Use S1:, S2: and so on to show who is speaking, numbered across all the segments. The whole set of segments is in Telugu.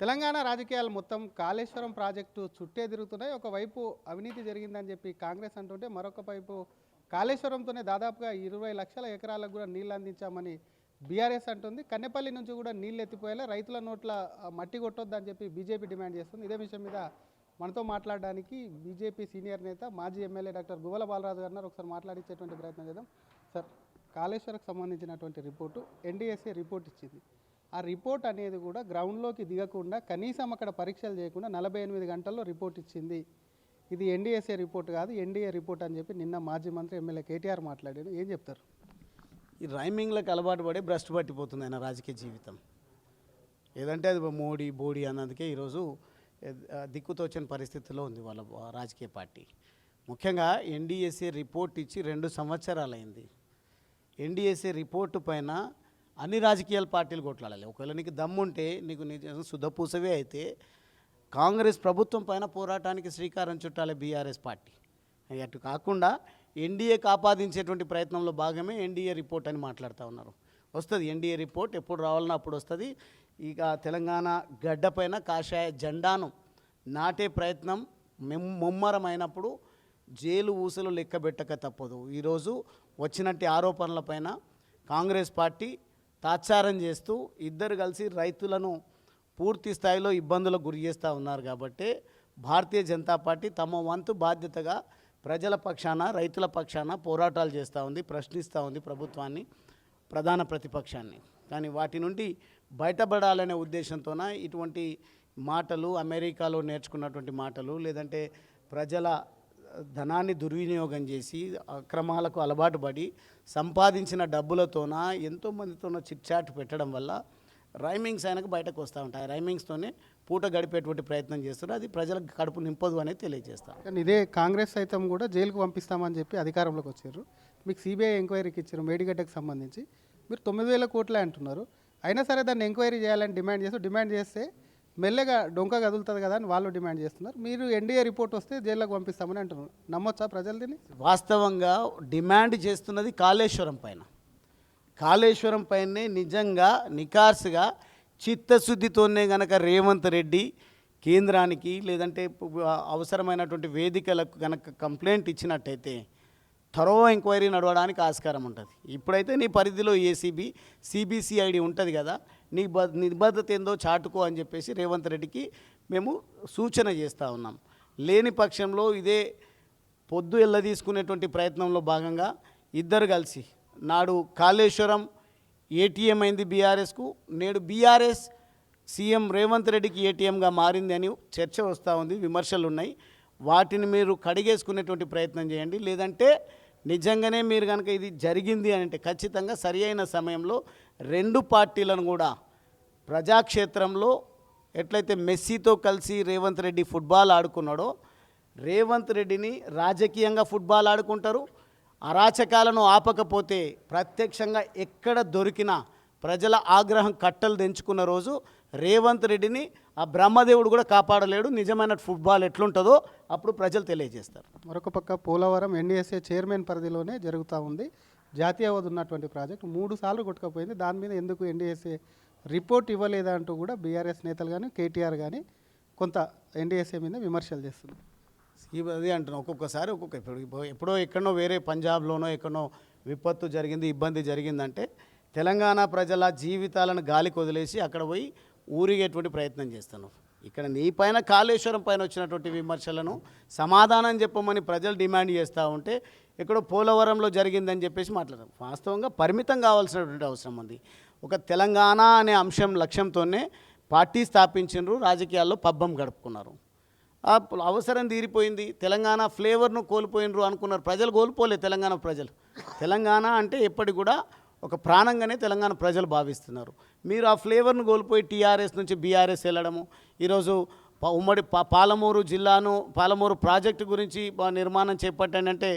S1: తెలంగాణ రాజకీయాలు మొత్తం కాళేశ్వరం ప్రాజెక్టు చుట్టే తిరుగుతున్నాయి. ఒకవైపు అవినీతి జరిగిందని చెప్పి కాంగ్రెస్ అంటుంటే, మరొక వైపు కాళేశ్వరంతోనే దాదాపుగా 20 లక్షల ఎకరాలకు కూడా నీళ్లు అందించామని బీఆర్ఎస్ అంటుంది. కన్నెపల్లి నుంచి కూడా నీళ్లు ఎత్తిపోయేలా రైతుల నోట్ల మట్టి కొట్టొద్దని చెప్పి బీజేపీ డిమాండ్ చేస్తుంది. ఇదే విషయం మీద మనతో మాట్లాడడానికి బీజేపీ సీనియర్ నేత మాజీ ఎమ్మెల్యే డాక్టర్ గువ్వల బాలరాజు గారు ఒకసారి మాట్లాడించేటువంటి ప్రయత్నం చేద్దాం. సార్, కాళేశ్వరకు సంబంధించినటువంటి రిపోర్టు ఎన్డీఎస్ఏ రిపోర్ట్ ఇచ్చింది. ఆ రిపోర్ట్ అనేది కూడా గ్రౌండ్లోకి దిగకుండా కనీసం అక్కడ పరీక్షలు చేయకుండా 48 గంటల్లో రిపోర్ట్ ఇచ్చింది. ఇది ఎన్డీఎస్ఏ రిపోర్ట్ కాదు, ఎన్డీఏ రిపోర్ట్ అని చెప్పి నిన్న మాజీ మంత్రి ఎమ్మెల్యే కేటీఆర్ మాట్లాడారు. ఏం చెప్తారు?
S2: ఈ రైమింగ్లకు అలవాటు పడే భ్రష్టు పట్టిపోతుంది ఆయన రాజకీయ జీవితం. ఏదంటే అది మోడీ బోడీ అన్నందుకే ఈరోజు దిక్కుతోచని పరిస్థితిలో ఉంది వాళ్ళ రాజకీయ పార్టీ. ముఖ్యంగా ఎన్డీఎస్ఏ రిపోర్ట్ ఇచ్చి 2 సంవత్సరాలైంది. ఎన్డీఎస్ఏ రిపోర్టు పైన అన్ని రాజకీయాల పార్టీలు కొట్లాడాలి. ఒకవేళ నీకు దమ్ముంటే, నీకు శుద్ధపూసవే అయితే కాంగ్రెస్ ప్రభుత్వం పైన పోరాటానికి శ్రీకారం చుట్టాలి బీఆర్ఎస్ పార్టీ. అటు కాకుండా ఎన్డీఏకి ఆపాదించేటువంటి ప్రయత్నంలో భాగమే ఎన్డీఏ రిపోర్ట్ అని మాట్లాడుతూ ఉన్నారు. వస్తుంది ఎన్డీఏ రిపోర్ట్, ఎప్పుడు రావాలన్నా అప్పుడు వస్తుంది. ఇక తెలంగాణ గడ్డ పైన కాషాయ జెండాను నాటే ప్రయత్నం ముమ్మరమైనప్పుడు జైలు ఊసలు లెక్కబెట్టక తప్పదు. ఈరోజు వచ్చినట్టు ఆరోపణలపైన కాంగ్రెస్ పార్టీ తాత్సారం చేస్తూ ఇద్దరు కలిసి రైతులను పూర్తి స్థాయిలో ఇబ్బందులకు గురి చేస్తూ ఉన్నారు. కాబట్టి భారతీయ జనతా పార్టీ తమ వంతు బాధ్యతగా ప్రజల పక్షాన, రైతుల పక్షాన పోరాటాలు చేస్తూ ఉంది, ప్రశ్నిస్తూ ఉంది ప్రభుత్వాన్ని, ప్రధాన ప్రతిపక్షాన్ని. కానీ వాటి నుండి బయటపడాలనే ఉద్దేశంతోన ఇటువంటి మాటలు, అమెరికాలో నేర్చుకున్నటువంటి మాటలు, లేదంటే ప్రజల ధనాన్ని దుర్వినియోగం చేసి అక్రమాలకు అలవాటు పడి సంపాదించిన డబ్బులతోన ఎంతోమందితోనో చిట్చాట్ పెట్టడం వల్ల రైమింగ్స్ ఆయనకు బయటకు వస్తూ ఉంటాయి. రైమింగ్స్తోనే పూట గడిపేటువంటి ప్రయత్నం చేస్తున్నారు. అది ప్రజలకు కడుపు నింపదు అనేది తెలియజేస్తారు.
S1: కానీ ఇదే కాంగ్రెస్ సైతం కూడా జైలుకు పంపిస్తామని చెప్పి అధికారంలోకి వచ్చారు. మీకు సిబిఐ ఎంక్వైరీకి ఇచ్చారు మేడిగడ్డకు సంబంధించి. మీరు 9,000 కోట్లే అంటున్నారు. అయినా సరే దాన్ని ఎంక్వైరీ చేయాలని డిమాండ్ చేస్తే మెల్లగా డొంక కదులుతుంది కదా అని వాళ్ళు డిమాండ్ చేస్తున్నారు. మీరు ఎన్డీఏ రిపోర్ట్ వస్తే జైల్లోకి పంపిస్తామని అంటున్నారు. నమ్మొచ్చా ప్రజలు దీన్ని?
S2: వాస్తవంగా డిమాండ్ చేస్తున్నది కాళేశ్వరం పైన. కాళేశ్వరం పైనే నిజంగా నికార్సుగా చిత్తశుద్ధితోనే గనక రేవంత్ రెడ్డి కేంద్రానికి లేదంటే అవసరమైనటువంటి వేదికలకు గనక కంప్లైంట్ ఇచ్చినట్టయితే థరో ఎంక్వైరీ నడవడానికి ఆస్కారం ఉంటుంది. ఇప్పుడైతే నీ పరిధిలో ఏసీబీ, సిబిసిఐడి ఉంటుంది కదా, నీ నిబద్ధత ఏందో చాటుకో అని చెప్పేసి రేవంత్ రెడ్డికి మేము సూచన చేస్తూ ఉన్నాం. లేని పక్షంలో ఇదే పొద్దు ఎల్ల తీసుకునేటువంటి ప్రయత్నంలో భాగంగా ఇద్దరు కలిసి నాడు కాళేశ్వరం ఏటీఎం అయింది బీఆర్ఎస్కు, నేడు బీఆర్ఎస్ సీఎం రేవంత్ రెడ్డికి ఏటీఎంగా మారింది అని చర్చ వస్తూ ఉంది, విమర్శలు ఉన్నాయి. వాటిని మీరు కడిగేసుకునేటువంటి ప్రయత్నం చేయండి. లేదంటే నిజంగానే మీరు కనుక ఇది జరిగింది అని అంటే ఖచ్చితంగా సరి అయిన సమయంలో 2 పార్టీలను కూడా ప్రజాక్షేత్రంలో ఎట్లయితే మెస్సీతో కలిసి రేవంత్ రెడ్డి ఫుట్బాల్ ఆడుకున్నాడో రేవంత్ రెడ్డిని రాజకీయంగా ఫుట్బాల్ ఆడుకుంటారు. అరాచకాలను ఆపకపోతే ప్రత్యక్షంగా ఎక్కడ దొరికినా ప్రజల ఆగ్రహం కట్టలు తెంచుకున్న రోజు రేవంత్ రెడ్డిని ఆ బ్రహ్మదేవుడు కూడా కాపాడలేడు. నిజమైన ఫుట్బాల్ ఎట్లుంటుందో అప్పుడు ప్రజలు తెలియజేస్తారు.
S1: మరొక పక్క పోలవరం ఎన్డీఎస్ఏ చైర్మన్ పరిధిలోనే జరుగుతూ ఉంది. జాతీయ హోదా ఉన్నటువంటి ప్రాజెక్టు 3 సార్లు కొట్టుకపోయింది. దాని మీద ఎందుకు ఎన్డీఎస్ఏ రిపోర్ట్ ఇవ్వలేదా అంటూ కూడా బీఆర్ఎస్ నేతలు కానీ కేటీఆర్ కానీ కొంత ఎన్డీఎస్ఏ మీద విమర్శలు చేస్తున్నారు.
S2: అదే అంటున్నాం, ఒక్కొక్కసారి ఎప్పుడో ఎక్కడో వేరే పంజాబ్లోనో ఎక్కడో విపత్తు జరిగింది, ఇబ్బంది జరిగిందంటే తెలంగాణ ప్రజల జీవితాలను గాలికి వదిలేసి అక్కడ పోయి ఊరిగేటువంటి ప్రయత్నం చేస్తున్నాం. ఇక్కడ నీ పైన కాళేశ్వరం పైన వచ్చినటువంటి విమర్శలను సమాధానం చెప్పమని ప్రజలు డిమాండ్ చేస్తూ ఉంటే ఎక్కడో పోలవరంలో జరిగిందని చెప్పేసి మాట్లాడడం వాస్తవంగా పరిమితం కావాల్సినటువంటి అవసరం ఉంది. ఒక తెలంగాణ అనే అంశం లక్ష్యంతోనే పార్టీ స్థాపించారు, రాజకీయాల్లో పబ్బం గడుపుకున్నారు. అవసరం తీరిపోయింది, తెలంగాణ ఫ్లేవర్ను కోల్పోయినరు అనుకున్నారు. ప్రజలు కోల్పోలే, తెలంగాణ ప్రజలు. తెలంగాణ అంటే ఎప్పటికి కూడా ఒక ప్రాణంగానే తెలంగాణ ప్రజలు భావిస్తున్నారు. మీరు ఆ ఫ్లేవర్ను కోల్పోయి టీఆర్ఎస్ నుంచి బీఆర్ఎస్ వెళ్ళడము, ఈరోజు ఉమ్మడి పాలమూరు జిల్లాను, పాలమూరు ప్రాజెక్టు గురించి నిర్మాణం చేపట్టానంటే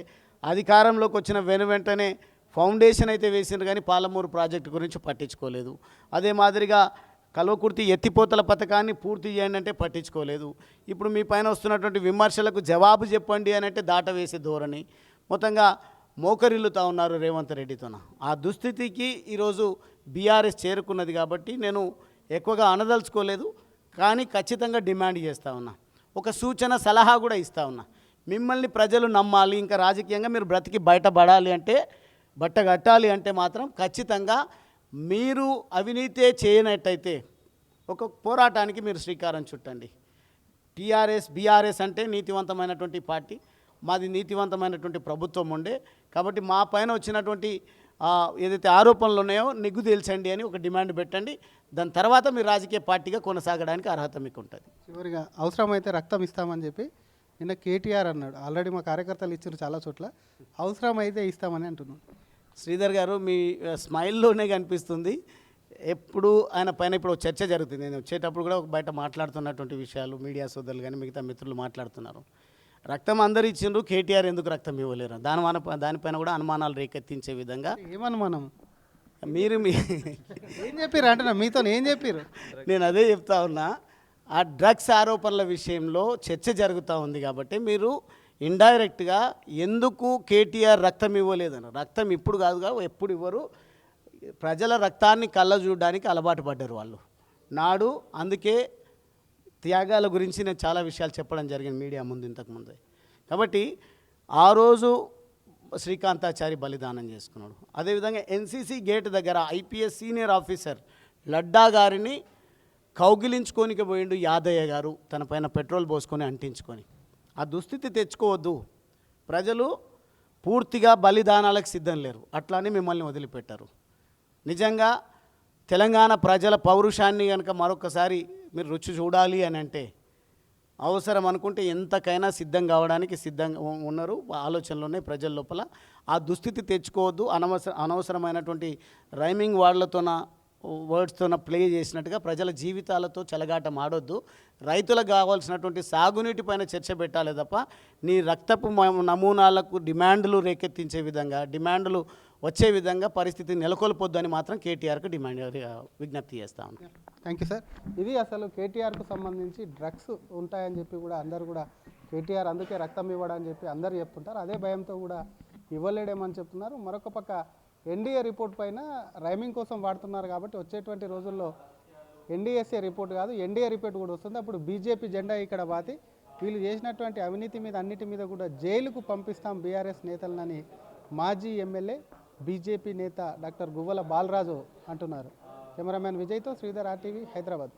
S2: అధికారంలోకి వచ్చిన వెంటనే ఫౌండేషన్ అయితే వేసిండ్రు కానీ పాలమూరు ప్రాజెక్టు గురించి పట్టించుకోలేదు. అదే మాదిరిగా కల్వకుర్తి ఎత్తిపోతల పథకాన్ని పూర్తి చేయండి అంటే పట్టించుకోలేదు. ఇప్పుడు మీ పైన వస్తున్నటువంటి విమర్శలకు జవాబు చెప్పండి అని అంటే దాట వేసే ధోరణి. మొత్తంగా మోకరిల్లుతా ఉన్నారు రేవంత్ రెడ్డితోన. ఆ దుస్థితికి ఈరోజు బీఆర్ఎస్ చేరుకున్నది. కాబట్టి నేను ఎక్కువగా అనదలుచుకోలేదు. కానీ ఖచ్చితంగా డిమాండ్ చేస్తూ ఉన్నా, ఒక సూచన సలహా కూడా ఇస్తూ ఉన్నా. మిమ్మల్ని ప్రజలు నమ్మాలి, ఇంకా రాజకీయంగా మీరు బ్రతికి బయటపడాలి అంటే, బట్టగట్టాలి అంటే మాత్రం ఖచ్చితంగా మీరు అవినీతే చేయనట్టయితే ఒక పోరాటానికి మీరు శ్రీకారం చుట్టండి. టీఆర్ఎస్ బీఆర్ఎస్ అంటే నీతివంతమైనటువంటి పార్టీ, మాది నీతివంతమైనటువంటి ప్రభుత్వం ఉండే, కాబట్టి మా పైన వచ్చినటువంటి ఏదైతే ఆరోపణలు ఉన్నాయో నిగ్గు తేల్చండి అని ఒక డిమాండ్ పెట్టండి. దాని తర్వాత మీరు రాజకీయ పార్టీగా కొనసాగడానికి అర్హత మీకు ఉంటుంది.
S1: చివరిగా అవసరమైతే రక్తం ఇస్తామని చెప్పి నిన్న కేటీఆర్ అన్నాడు. ఆల్రెడీ మా కార్యకర్తలు ఇచ్చారు చాలా చోట్ల, అవసరమైతే ఇస్తామని అంటున్నాడు.
S2: శ్రీధర్ గారు, మీ స్మైల్లోనే కనిపిస్తుంది. ఎప్పుడు ఆయన పైన ఇప్పుడు చర్చ జరుగుతుంది. నేను వచ్చేటప్పుడు కూడా బయట మాట్లాడుతున్నటువంటి విషయాలు మీడియా సోదరులు కానీ మిగతా మిత్రులు మాట్లాడుతున్నారు. రక్తం అందరు ఇచ్చిండ్రు, కేటీఆర్ ఎందుకు రక్తం ఇవ్వలేరు, దానిపైన కూడా అనుమానాలు రేకెత్తించే విధంగా.
S1: ఏమనుమానం?
S2: మీరు
S1: ఏం చెప్పారు అంటున్నా, మీతో ఏం చెప్పారు?
S2: నేను అదే చెప్తా ఉన్నా. ఆ డ్రగ్స్ ఆరోపణల విషయంలో చర్చ జరుగుతూ ఉంది కాబట్టి మీరు ఇండైరెక్ట్గా ఎందుకు కేటీఆర్ రక్తం ఇవ్వలేదన్నారు. రక్తం ఇప్పుడు కాదుగా, ఎప్పుడు ఇవ్వరు. ప్రజల రక్తాన్ని కళ్ళ చూడడానికి అలవాటు పడ్డారు వాళ్ళు నాడు. అందుకే త్యాగాల గురించి నేను చాలా విషయాలు చెప్పడం జరిగింది మీడియా ముందు ఇంతకుముందే. కాబట్టి ఆ రోజు శ్రీకాంతాచారి బలిదానం చేసుకున్నాడు. అదేవిధంగా ఎన్సీసీ గేట్ దగ్గర ఐపీఎస్ సీనియర్ ఆఫీసర్ లడ్డా గారిని కౌగిలించుకోనికి పోయిండు యాదయ్య గారు, తన పైన పెట్రోల్ పోసుకొని అంటించుకొని. ఆ దుస్థితి తెచ్చుకోవద్దు. ప్రజలు పూర్తిగా బలిదానాలకు సిద్ధం లేరు, అట్లానే మిమ్మల్ని వదిలిపెట్టారు. నిజంగా తెలంగాణ ప్రజల పౌరుషాన్ని కనుక మరొకసారి మీరు రుచి చూడాలి అని అంటే, అవసరం అనుకుంటే ఎంతకైనా సిద్ధం కావడానికి సిద్ధంగా ఉన్నారు. ఆలోచనలోనే ప్రజల లోపల. ఆ దుస్థితి తెచ్చుకోవద్దు. అనవసరమైనటువంటి రైమింగ్ వర్డ్స్తోన ప్లే చేసినట్టుగా ప్రజల జీవితాలతో చెలగాటం ఆడొద్దు. రైతులకు కావాల్సినటువంటి సాగునీటి పైన చర్చ పెట్టాలి తప్ప నీ రక్తపు నమూనాలకు డిమాండ్లు రేకెత్తించే విధంగా, డిమాండ్లు వచ్చే విధంగా పరిస్థితి నెలకొల్పొద్దు అని మాత్రం కేటీఆర్కు విజ్ఞప్తి చేస్తాను.
S1: Thank you sir. ఇది అసలు కేటీఆర్కు సంబంధించి డ్రగ్స్ ఉంటాయని చెప్పి కూడా అందరూ కూడా కేటీఆర్ అందుకే రక్తం ఇవ్వడని చెప్పి అందరూ చెప్తుంటారు. అదే భయంతో కూడా ఇవ్వలేడేమని చెప్తున్నారు. మరొక పక్క ఎన్డీఏ రిపోర్ట్ పైన రైమింగ్ కోసం వాడుతున్నారు కాబట్టి వచ్చేటువంటి రోజుల్లో ఎన్డీఎస్ఏ రిపోర్ట్ కాదు ఎన్డీఏ రిపోర్ట్ కూడా వస్తుంది. అప్పుడు బీజేపీ జెండా ఇక్కడ బాతి వీళ్ళు చేసినటువంటి అవినీతి మీద అన్నిటి మీద కూడా జైలుకు పంపిస్తాం బీఆర్ఎస్ నేతలనని మాజీ ఎమ్మెల్యే బీజేపీ నేత డాక్టర్ గువ్వల బాలరాజు అంటున్నారు. కెమెరామ్యాన్ విజయ్తో శ్రీధర్, RTV, హైదరాబాద్.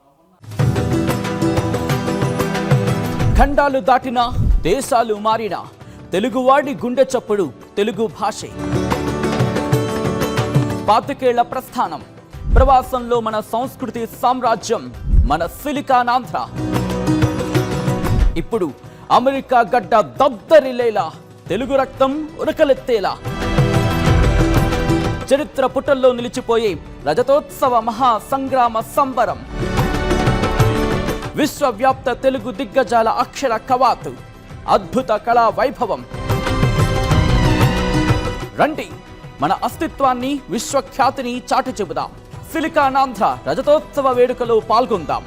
S3: ఖండాలు దాటినా, దేశాలు మారినా, తెలుగువాడి గుండె చప్పుడు తెలుగు భాషే. 25 ఏళ్ల ప్రస్థానం, ప్రవాసంలో మన సంస్కృతి సామ్రాజ్యం, మన సిలికానాంధ్ర. ఇప్పుడు అమెరికా గడ్డ దద్దరిల్లేలా, తెలుగు రక్తం ఉరకలెత్తేలా, చరిత్ర పుటల్లో నిలిచిపోయే రజతోత్సవ మహా సంగ్రామ సంబరం, విశ్వవ్యాప్త తెలుగు దిగ్గజాల అక్షర కవాతు, అద్భుత కళా వైభవం. రండి, మన అస్తిత్వాన్ని, విశ్వఖ్యాతిని చాటి చెబుదాం. సిలికానాంధ్ర రజతోత్సవ వేడుకలో పాల్గొందాం.